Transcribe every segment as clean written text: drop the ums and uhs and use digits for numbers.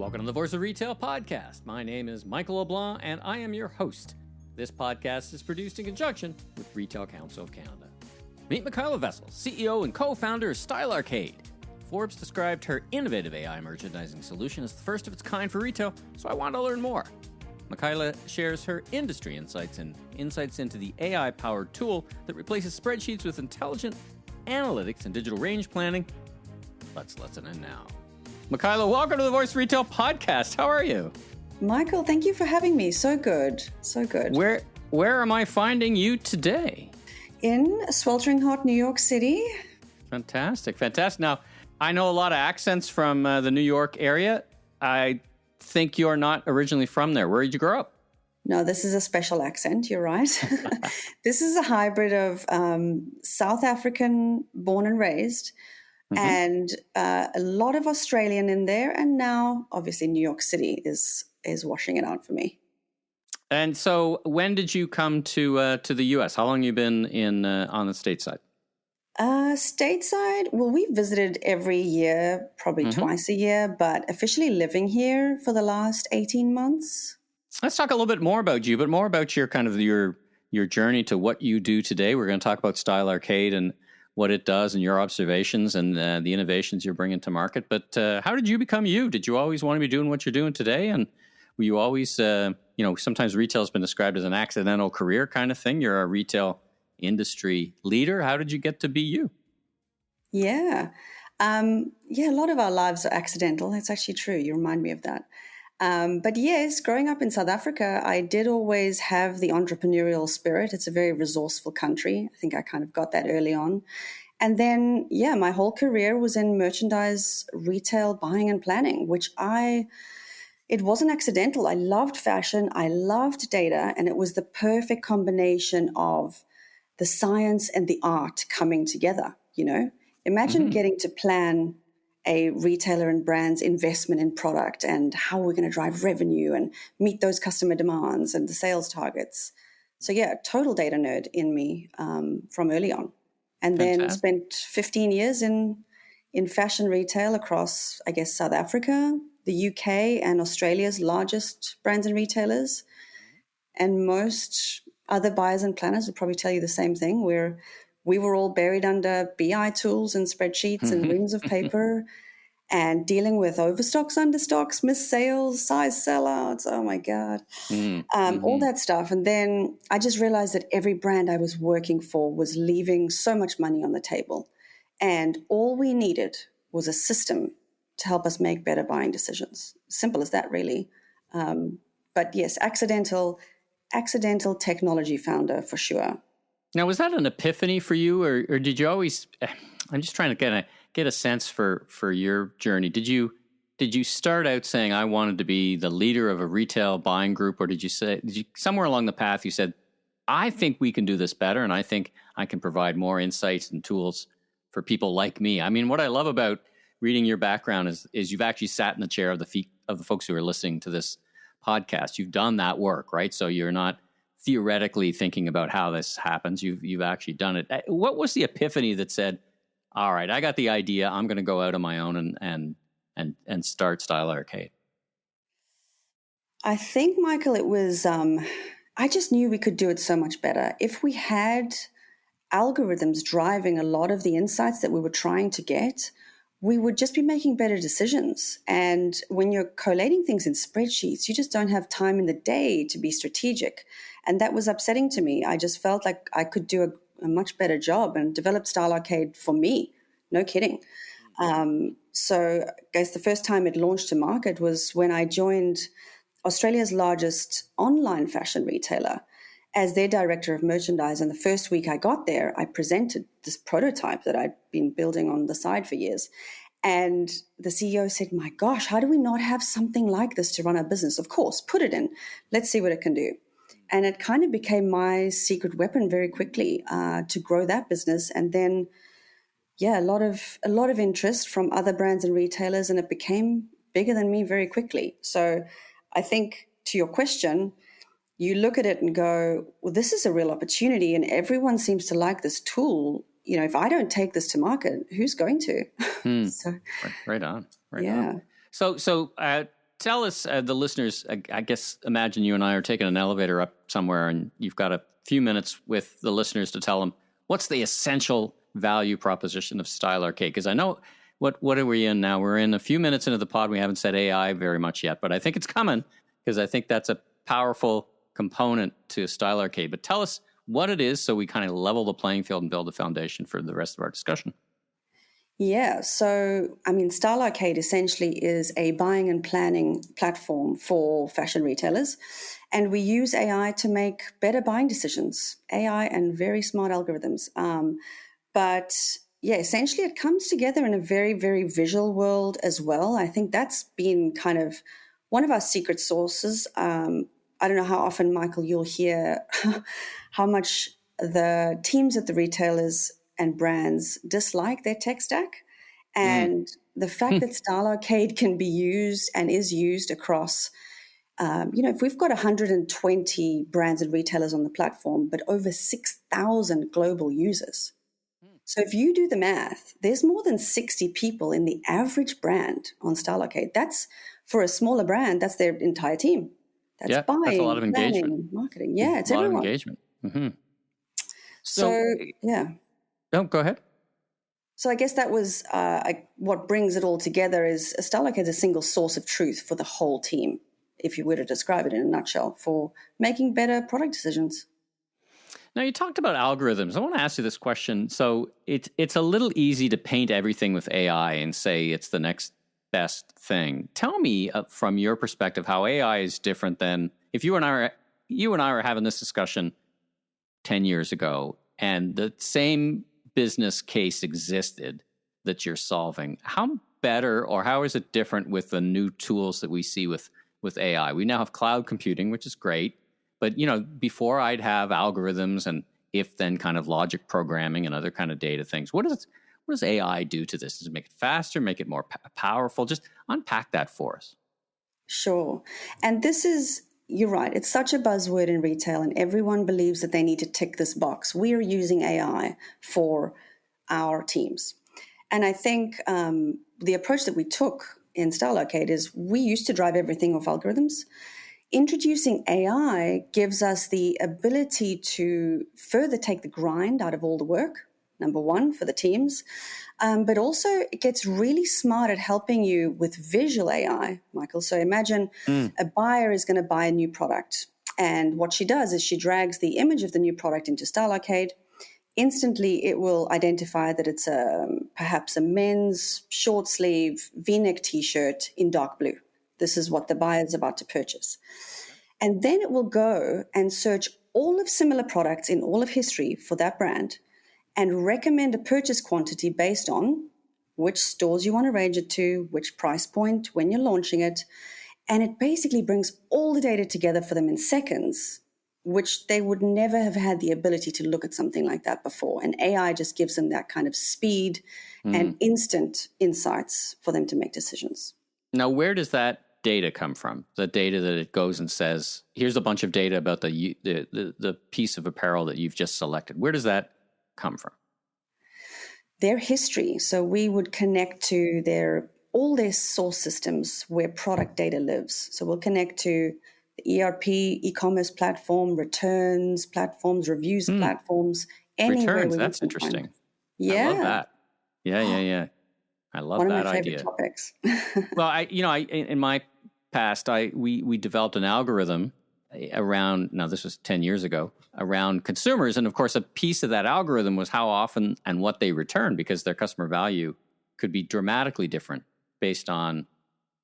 Welcome to the Voice of Retail podcast. My name is Michael LeBlanc, and I am your host. This podcast is produced in conjunction with Retail Council of Canada. Meet Michaela Wessels, CEO and co-founder of Style Arcade. Forbes described her innovative AI merchandising solution as the first of its kind for retail, so I want to learn more. Michaela shares her industry insights and insights into the AI-powered tool that replaces spreadsheets with intelligent analytics and digital range planning. Let's listen in now. Michaela, welcome to the Voice Retail Podcast. How are you? Michael, thank you for having me. So good. So good. Where am I finding you today? In sweltering hot New York City. Fantastic. Now, I know a lot of accents from the New York area. I think you're not originally from there. Where did you grow up? No, this is a special accent. You're right. This is a hybrid of South African, born and raised, and a lot of Australian in there. And now, obviously, New York City is washing it out for me. And so when did you come to the U.S.? How long have you been on the stateside? Stateside, well, we visited every year, probably twice a year, but officially living here for the last 18 months. Let's talk a little bit more about you, but more about your kind of your journey to what you do today. We're going to talk about Style Arcade and what it does and your observations and the innovations you're bringing to market. But how did you become you? Did you always want to be doing what you're doing today? And were you always, sometimes retail has been described as an accidental career kind of thing. You're a retail industry leader. How did you get to be you? Yeah. A lot of our lives are accidental. That's actually true. You remind me of that. But yes, growing up in South Africa, I did always have the entrepreneurial spirit. It's a very resourceful country. I think I kind of got that early on. And then, my whole career was in merchandise, retail, buying and planning, it wasn't accidental. I loved fashion. I loved data. And it was the perfect combination of the science and the art coming together, Imagine getting to plan a retailer and brand's investment in product and how we're going to drive revenue and meet those customer demands and the sales targets. So total data nerd in me from early on. And then spent 15 years in fashion retail across, I guess, South Africa, the UK and Australia's largest brands and retailers. And most other buyers and planners would probably tell you the same thing, where we were all buried under BI tools and spreadsheets and reams of paper and dealing with overstocks, understocks, missed sales, size sellouts. Oh, my God. All that stuff. And then I just realized that every brand I was working for was leaving so much money on the table. And all we needed was a system to help us make better buying decisions. Simple as that, really. But yes, accidental technology founder for sure. Now, was that an epiphany for you, or did you always? I'm just trying to kind of get a sense for your journey. Did you start out saying I wanted to be the leader of a retail buying group, or did you somewhere along the path you said I think we can do this better, and I think I can provide more insights and tools for people like me? I mean, what I love about reading your background is you've actually sat in the chair of the folks who are listening to this podcast. You've done that work, right? So you're not theoretically thinking about how this happens. You've actually done it. What was the epiphany that said, all right, I got the idea. I'm going to go out on my own and start Style Arcade? I think, Michael, it was, I just knew we could do it so much better. If we had algorithms driving a lot of the insights that we were trying to get, we would just be making better decisions. And when you're collating things in spreadsheets, you just don't have time in the day to be strategic. And that was upsetting to me. I just felt like I could do a much better job and develop Style Arcade for me. No kidding. So I guess the first time it launched to market was when I joined Australia's largest online fashion retailer as their director of merchandise. And the first week I got there, I presented this prototype that I'd been building on the side for years. And the CEO said, my gosh, how do we not have something like this to run our business? Of course, put it in. Let's see what it can do. And it kind of became my secret weapon very quickly to grow that business. And then, a lot of interest from other brands and retailers, and it became bigger than me very quickly. So I think to your question, you look at it and go, well, this is a real opportunity and everyone seems to like this tool. If I don't take this to market, who's going to? Right on. Right on. So tell us, the listeners, I guess, imagine you and I are taking an elevator up somewhere and you've got a few minutes with the listeners to tell them what's the essential value proposition of Style Arcade. Because I know, what are we in now? We're in a few minutes into the pod. We haven't said AI very much yet, but I think it's coming because I think that's a powerful component to Style Arcade. But tell us what it is so we kind of level the playing field and build a foundation for the rest of our discussion. Yeah, so I mean, Style Arcade essentially is a buying and planning platform for fashion retailers, and we use AI to make better buying decisions, AI and very smart algorithms. But yeah, essentially it comes together in a very, very visual world as well. I think that's been kind of one of our secret sources. I don't know how often, Michael, you'll hear how much the teams at the retailers and brands dislike their tech stack. And the fact that Style Arcade can be used and is used across, if we've got 120 brands and retailers on the platform, but over 6,000 global users. So if you do the math, there's more than 60 people in the average brand on Style Arcade. That's, for a smaller brand, that's their entire team. That's buying, that's a lot of engagement. Planning, marketing. Yeah, it's everyone. A lot of engagement. Mm-hmm. So, yeah. No, go ahead. So I guess that was what brings it all together is Style Arcade is a single source of truth for the whole team, if you were to describe it in a nutshell, for making better product decisions. Now, you talked about algorithms. I want to ask you this question. So it's a little easy to paint everything with AI and say it's the next best thing. Tell me from your perspective how AI is different than if you and I were having this discussion 10 years ago and the same business case existed that you're solving. How better or how is it different with the new tools that we see with AI? We now have cloud computing, which is great. But, before I'd have algorithms and if-then kind of logic programming and other kind of data things. What does AI do to this? Does it make it faster, make it more powerful? Just unpack that for us. Sure. And you're right, it's such a buzzword in retail and everyone believes that they need to tick this box. We are using AI for our teams. And I think the approach that we took in Style Arcade is we used to drive everything off algorithms. Introducing AI gives us the ability to further take the grind out of all the work, number one, for the teams, but also it gets really smart at helping you with visual AI, Michael. So imagine a buyer is going to buy a new product, and what she does is she drags the image of the new product into Style Arcade. Instantly, it will identify that it's perhaps a men's short sleeve V-neck T-shirt in dark blue. This is what the buyer is about to purchase. And then it will go and search all of similar products in all of history for that brand and recommend a purchase quantity based on which stores you want to range it to, which price point, when you're launching it. And it basically brings all the data together for them in seconds, which they would never have had the ability to look at something like that before. And AI just gives them that kind of speed and instant insights for them to make decisions. Now, where does that data come from? The data that it goes and says, here's a bunch of data about the piece of apparel that you've just selected. Where does that come from? Their history. So we would connect to all their source systems where product data lives. So we'll connect to the ERP, eCommerce platform, returns platforms, reviews platforms, anywhere. Returns, that's interesting. Yeah. I love that. Yeah. I love that idea. One of my favorite topics. Well, in my past, we developed an algorithm around, now this was 10 years ago, around consumers. And of course, a piece of that algorithm was how often and what they return, because their customer value could be dramatically different based on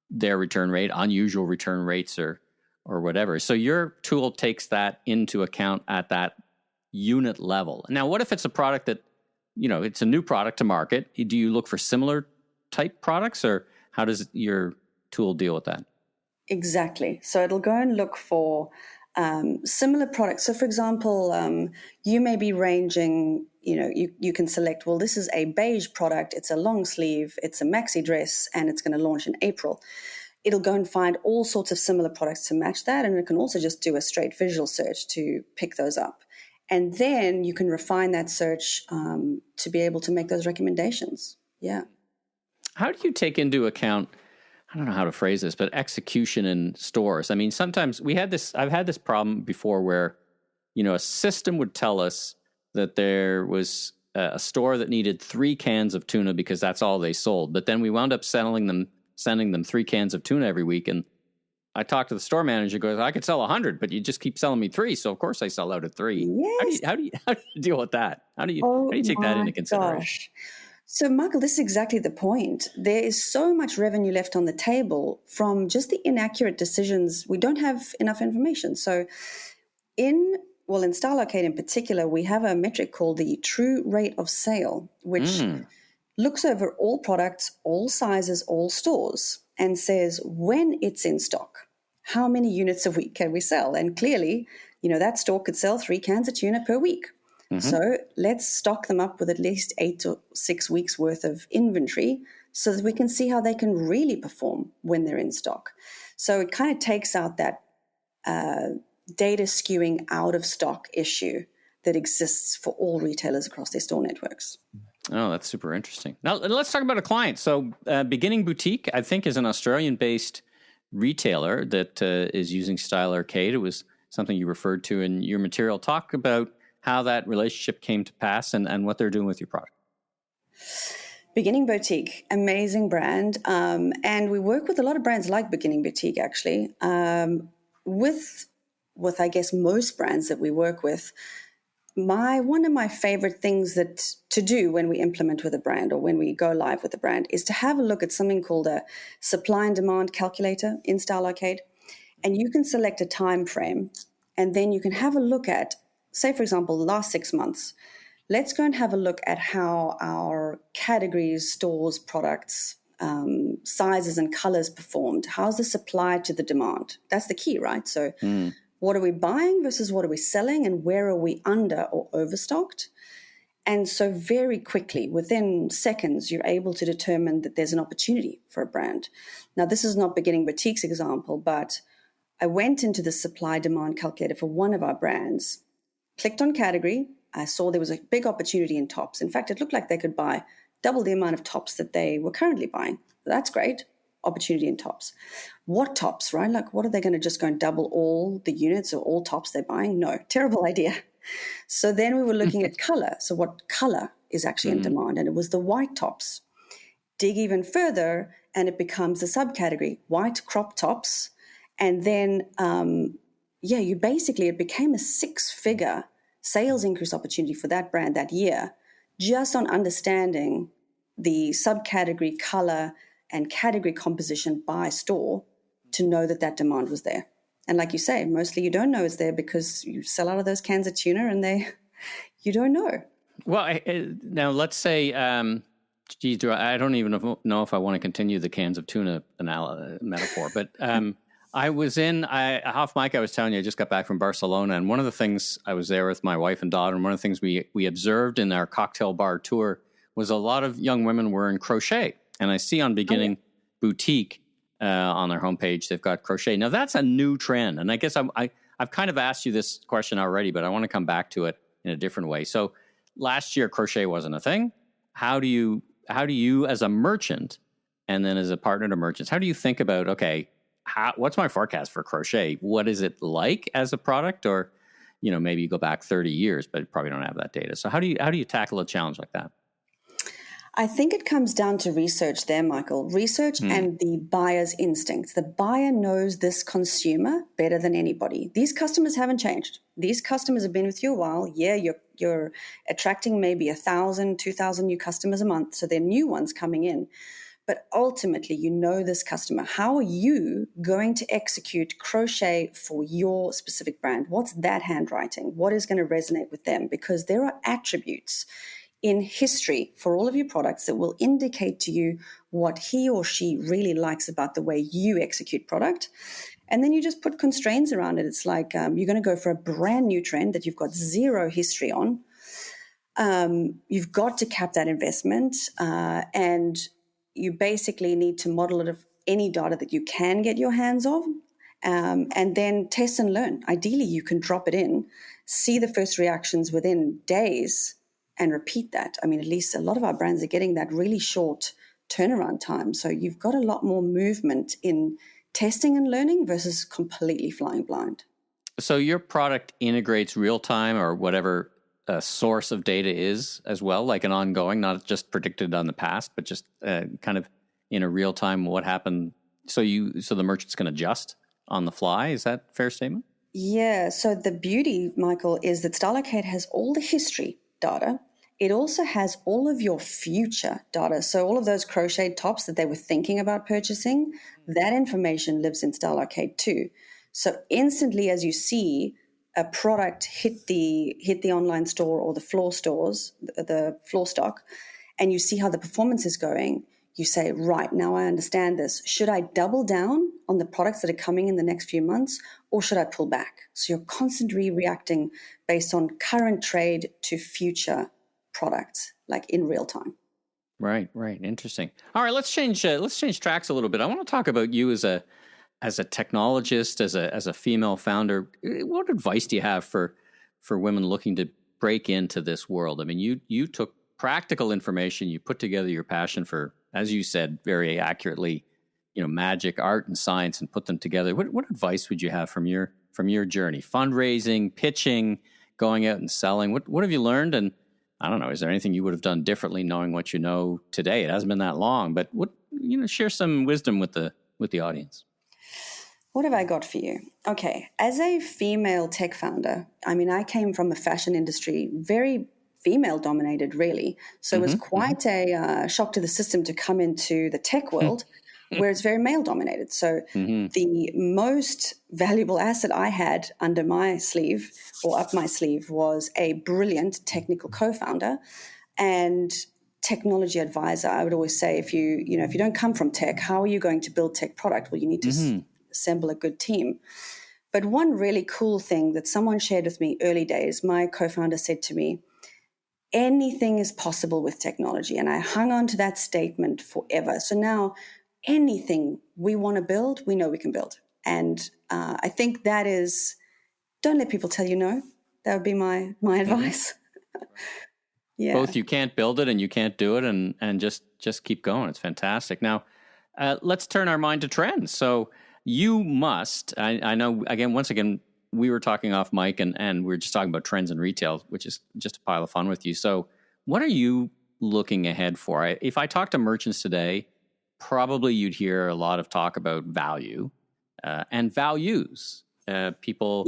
their return rate, unusual return rates or whatever. So your tool takes that into account at that unit level. Now, what if it's a product that, it's a new product to market? Do you look for similar type products, or how does your tool deal with that? Exactly. So it'll go and look for similar products. So for example, you may be ranging, you can select, well, this is a beige product, it's a long sleeve, it's a maxi dress, and it's going to launch in April. It'll go and find all sorts of similar products to match that, and it can also just do a straight visual search to pick those up. And then you can refine that search to be able to make those recommendations. Yeah. How do you take into account I don't know how to phrase this, but execution in stores. I mean, sometimes I've had this problem before where, a system would tell us that there was a store that needed 3 cans of tuna because that's all they sold. But then we wound up sending them 3 cans of tuna every week. And I talked to the store manager, goes, I could sell 100, but you just keep selling me 3. So of course I sell out of 3. Yes. How do you deal with that? How do you take that into consideration? Gosh. So, Michael, this is exactly the point. There is so much revenue left on the table from just the inaccurate decisions. We don't have enough information. So in Style Arcade in particular, we have a metric called the true rate of sale, which looks over all products, all sizes, all stores, and says when it's in stock, how many units a week can we sell? And clearly, that store could sell 3 cans of tuna per week. So let's stock them up with at least 8 to 6 weeks worth of inventory so that we can see how they can really perform when they're in stock. So it kind of takes out that data skewing out of stock issue that exists for all retailers across their store networks. Oh, that's super interesting. Now let's talk about a client. So Beginning Boutique, I think, is an Australian-based retailer that is using Style Arcade. It was something you referred to in your material. Talk about how that relationship came to pass and what they're doing with your product. Beginning Boutique, amazing brand. And we work with a lot of brands like Beginning Boutique, actually. With I guess most brands that we work with, one of my favorite things to do when we implement with a brand or when we go live with a brand is to have a look at something called a supply and demand calculator in Style Arcade. And you can select a time frame, and then you can have a look at, say, for example, the last 6 months. Let's go and have a look at how our categories, stores, products, sizes and colors performed. How's the supply to the demand? That's the key, right? So what are we buying versus what are we selling, and where are we under or overstocked? And so very quickly, within seconds, you're able to determine that there's an opportunity for a brand. Now, this is not Beginning Boutique's example, but I went into the supply demand calculator for one of our brands, clicked on category. I saw there was a big opportunity in tops. In fact, it looked like they could buy double the amount of tops that they were currently buying. That's great. Opportunity in tops. What tops, right? Like, what are they going to just go and double all the units or all tops they're buying? No, terrible idea. So then we were looking at color. So what color is actually in demand? And it was the white tops. Dig even further, and it becomes a subcategory, white crop tops. And then, it became a 6-figure sales increase opportunity for that brand that year, just on understanding the subcategory color and category composition by store to know that demand was there. And like you say, mostly you don't know it's there because you sell out of those cans of tuna and you don't know. Well, now let's say, I don't even know if I want to continue the cans of tuna metaphor, but I was off mic, I was telling you, I just got back from Barcelona. And one of the things, I was there with my wife and daughter, and one of the things we observed in our cocktail bar tour was a lot of young women were in crochet. And I see on Beginning Boutique on their homepage, they've got crochet. Now, that's a new trend. And I guess I've kind of asked you this question already, but I want to come back to it in a different way. So last year, crochet wasn't a thing. How do you as a merchant, and then as a partner to merchants, how do you think about, okay, what's my forecast for crochet? What is it like as a product? Or, maybe you go back 30 years, but you probably don't have that data. So how do you tackle a challenge like that? I think it comes down to research there, Michael. Research and the buyer's instincts. The buyer knows this consumer better than anybody. These customers haven't changed. These customers have been with you a while. Yeah, you're attracting maybe 1,000, 2,000 new customers a month, so they're new ones coming in. But ultimately, you know this customer. How are you going to execute crochet for your specific brand? What's that handwriting? What is going to resonate with them? Because there are attributes in history for all of your products that will indicate to you what he or she really likes about the way you execute product. And then you just put constraints around it. It's like you're going to go for a brand new trend that you've got zero history on. You've got to cap that investment, and you basically need to model it of any data that you can get your hands on, and then test and learn. Ideally, you can drop it in, see the first reactions within days, and repeat that. I mean, at least a lot of our brands are getting that really short turnaround time. So you've got a lot more movement in testing and learning versus completely flying blind. So your product integrates real time or whatever source of data is as well, like an ongoing, not just predicted on the past, but just kind of in a real time what happened. So the merchants can adjust on the fly. Is that a fair statement? Yeah. So the beauty, Michael, is that StyleArcade has all the history data. It also has all of your future data. So all of those crocheted tops that they were thinking about purchasing, that information lives in StyleArcade too. So instantly, as you see a product hit the online store or the floor stores, the floor stock, and you see how the performance is going, you say, right, now I understand this. Should I double down on the products that are coming in the next few months, or should I pull back? So you're constantly reacting based on current trade to future products, like in real time. Right. Interesting. All right, let's change tracks a little bit. I want to talk about you as a technologist, as a female founder. What advice do you have for women looking to break into this world? I mean, you took practical information, you put together your passion for, as you said very accurately, magic, art, and science, and put them together. What advice would you have from your journey? Fundraising, pitching, going out and selling. What have you learned? And I don't know, is there anything you would have done differently knowing what you know today? It hasn't been that long, but share some wisdom with the audience. What have I got for you? Okay, as a female tech founder, I mean, I came from a fashion industry, very female dominated, really. So it was quite a shock to the system to come into the tech world where it's very male dominated. So the most valuable asset I had under my sleeve or up my sleeve was a brilliant technical co-founder and technology advisor. I would always say, if you don't come from tech, how are you going to build tech product? Well, you need to assemble a good team. But one really cool thing that someone shared with me early days, my co-founder said to me, anything is possible with technology. And I hung on to that statement forever. So now anything we want to build, we know we can build. And I think that is, don't let people tell you no. That would be my advice. Yeah. Both you can't build it and you can't do it, and just keep going. It's fantastic. Now, let's turn our mind to trends. So you must, I know, once again, we were talking off mic and we were just talking about trends in retail, which is just a pile of fun with you. So what are you looking ahead for? If I talk to merchants today, probably you'd hear a lot of talk about value and values. People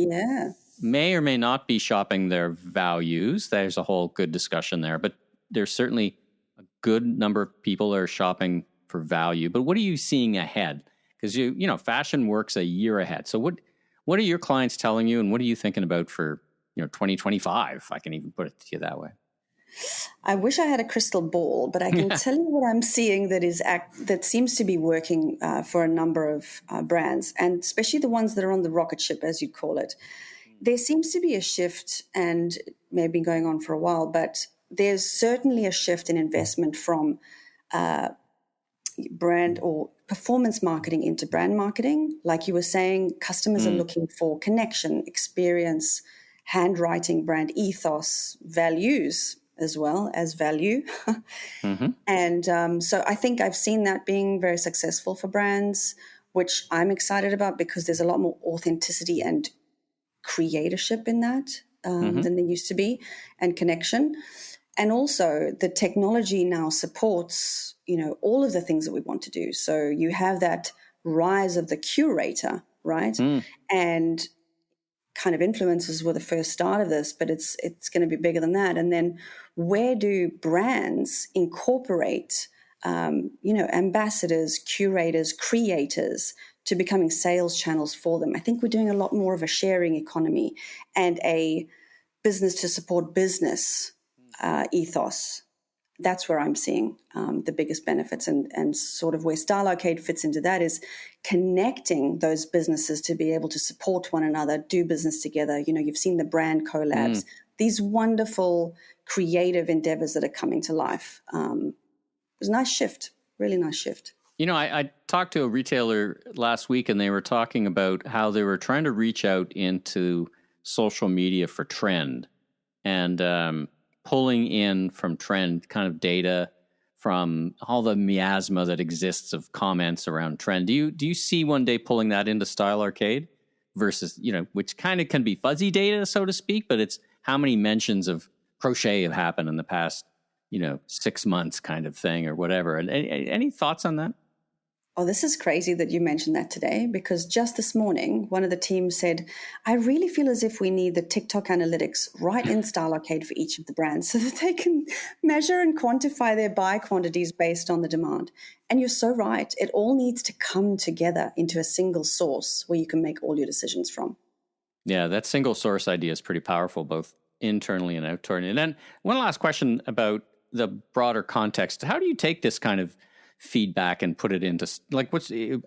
may or may not be shopping their values. There's a whole good discussion there, but there's certainly a good number of people are shopping for value. But what are you seeing ahead? Because fashion works a year ahead. So what are your clients telling you, and what are you thinking about for 2025? If I can even put it to you that way. I wish I had a crystal ball, but I can tell you what I'm seeing that seems to be working for a number of brands, and especially the ones that are on the rocket ship, as you call it. There seems to be a shift, and maybe going on for a while, but there's certainly a shift in investment from brand or performance marketing into brand marketing. Like you were saying, customers are looking for connection, experience, handwriting, brand ethos, values as well as value. And so I think I've seen that being very successful for brands, which I'm excited about because there's a lot more authenticity and creatorship in that than there used to be, and connection. And also the technology now supports, all of the things that we want to do. So you have that rise of the curator, right? And kind of influencers were the first start of this, but it's going to be bigger than that. And then where do brands incorporate, ambassadors, curators, creators to becoming sales channels for them? I think we're doing a lot more of a sharing economy and a business to support business ethos. That's where I'm seeing the biggest benefits, and sort of where StyleArcade fits into that is connecting those businesses to be able to support one another, do business together. You've seen the brand collabs, these wonderful creative endeavors that are coming to life. It was a nice shift, really nice shift. I talked to a retailer last week, and they were talking about how they were trying to reach out into social media for trend and pulling in from trend kind of data from all the miasma that exists of comments around trend. Do you see one day pulling that into Style Arcade versus, which kind of can be fuzzy data, so to speak, but it's how many mentions of crochet have happened in the past, 6 months kind of thing or whatever. And any thoughts on that? Oh, this is crazy that you mentioned that today, because just this morning, one of the teams said, I really feel as if we need the TikTok analytics right in Style Arcade for each of the brands so that they can measure and quantify their buy quantities based on the demand. And you're so right. It all needs to come together into a single source where you can make all your decisions from. Yeah, that single source idea is pretty powerful, both internally and externally. And then one last question about the broader context. How do you take this kind of feedback and put it into,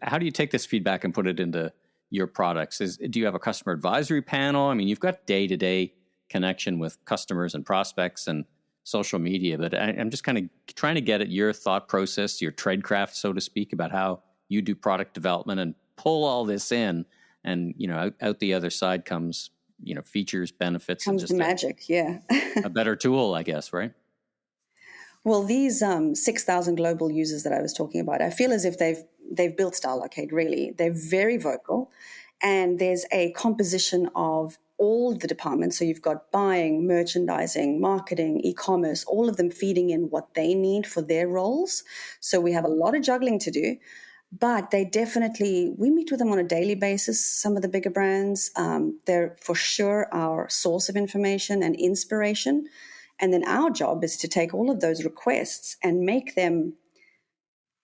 how do you take this feedback and put it into your products? Do you have a customer advisory panel? I mean, you've got day-to-day connection with customers and prospects and social media, but I'm just kind of trying to get at your thought process, your tradecraft, so to speak, about how you do product development and pull all this in, and out the other side comes features, benefits, comes and just the magic. a better tool, I guess, right? Well, these 6,000 global users that I was talking about, I feel as if they've built Style Arcade, really. They're very vocal, and there's a composition of all the departments. So you've got buying, merchandising, marketing, e-commerce, all of them feeding in what they need for their roles. So we have a lot of juggling to do, but we meet with them on a daily basis, some of the bigger brands. They're for sure our source of information and inspiration. And then our job is to take all of those requests and make them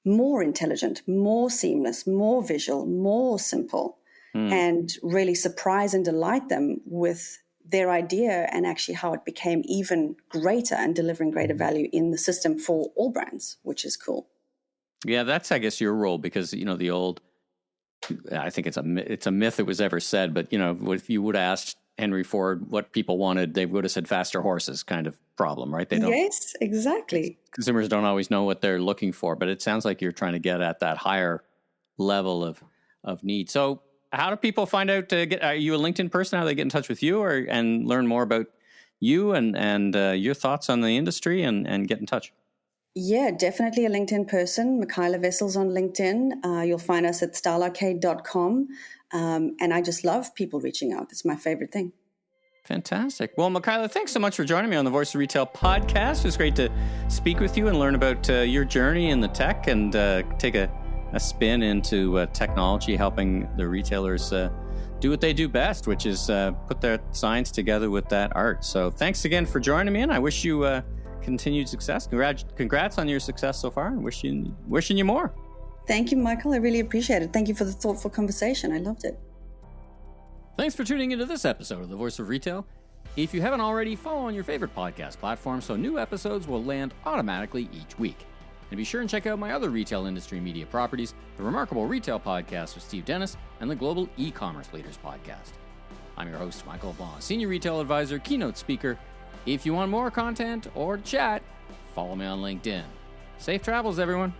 more intelligent, more seamless, more visual, more simple, and really surprise and delight them with their idea and actually how it became even greater and delivering greater value in the system for all brands, which is cool. Yeah, that's, I guess, your role, because, the old, I think it's a myth that was ever said, but, if you would have asked Henry Ford what people wanted, they would have said faster horses kind of problem, right? Yes, exactly. Consumers don't always know what they're looking for, but it sounds like you're trying to get at that higher level of need. So how do people find out are you a LinkedIn person? How do they get in touch with you and learn more about you and your thoughts on the industry and get in touch? Yeah, definitely a LinkedIn person. Michaela Wessels on LinkedIn. You'll find us at stylearcade.com. And I just love people reaching out. It's my favorite thing. Fantastic. Well, Michaela, thanks so much for joining me on the Voice of Retail podcast. It was great to speak with you and learn about your journey in the tech and take a spin into technology, helping the retailers do what they do best, which is put their science together with that art. So thanks again for joining me, and I wish you continued success. Congrats on your success so far, and wishing you more. Thank you, Michael. I really appreciate it. Thank you for the thoughtful conversation. I loved it. Thanks for tuning into this episode of The Voice of Retail. If you haven't already, follow on your favorite podcast platform so new episodes will land automatically each week. And be sure and check out my other retail industry media properties, the Remarkable Retail Podcast with Steve Dennis and the Global E-Commerce Leaders Podcast. I'm your host, Michael LeBlanc, Senior Retail Advisor, Keynote Speaker. If you want more content or to chat, follow me on LinkedIn. Safe travels, everyone.